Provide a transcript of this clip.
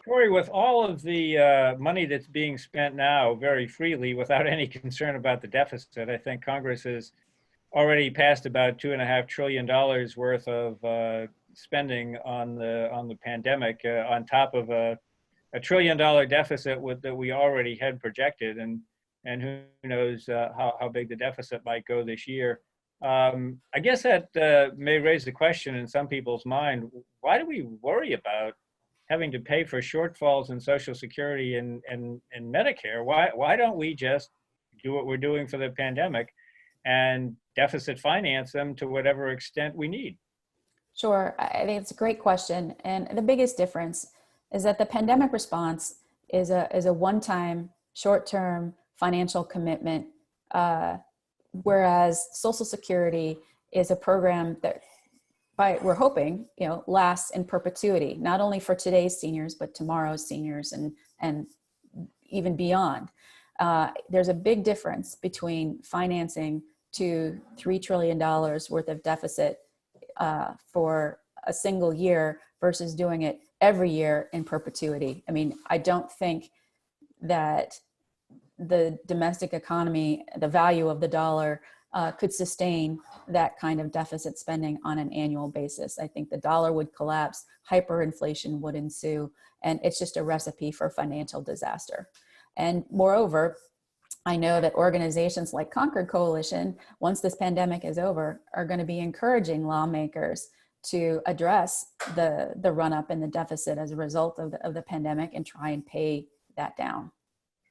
Tori, with all of the money that's being spent now very freely without any concern about the deficit, I think Congress has already passed about $2.5 trillion worth of spending on the pandemic, on top of a $1 trillion deficit that we already had projected, and who knows how big the deficit might go this year. I guess that may raise the question in some people's mind: why do we worry about having to pay for shortfalls in Social Security and Medicare? Why don't we just do what we're doing for the pandemic and deficit finance them to whatever extent we need? Sure. I think it's a great question. And the biggest difference is that the pandemic response is a one-time, short-term financial commitment, whereas Social Security is a program that, we're hoping, lasts in perpetuity, not only for today's seniors, but tomorrow's seniors and even beyond. There's a big difference between financing $2-3 trillion worth of deficit for a single year versus doing it every year in perpetuity. I mean, I don't think that the domestic economy, the value of the dollar, could sustain that kind of deficit spending on an annual basis. I think the dollar would collapse, hyperinflation would ensue, and it's just a recipe for financial disaster. And moreover, I know that organizations like Concord Coalition, once this pandemic is over, are going to be encouraging lawmakers to address the run-up in the deficit as a result of the pandemic and try and pay that down.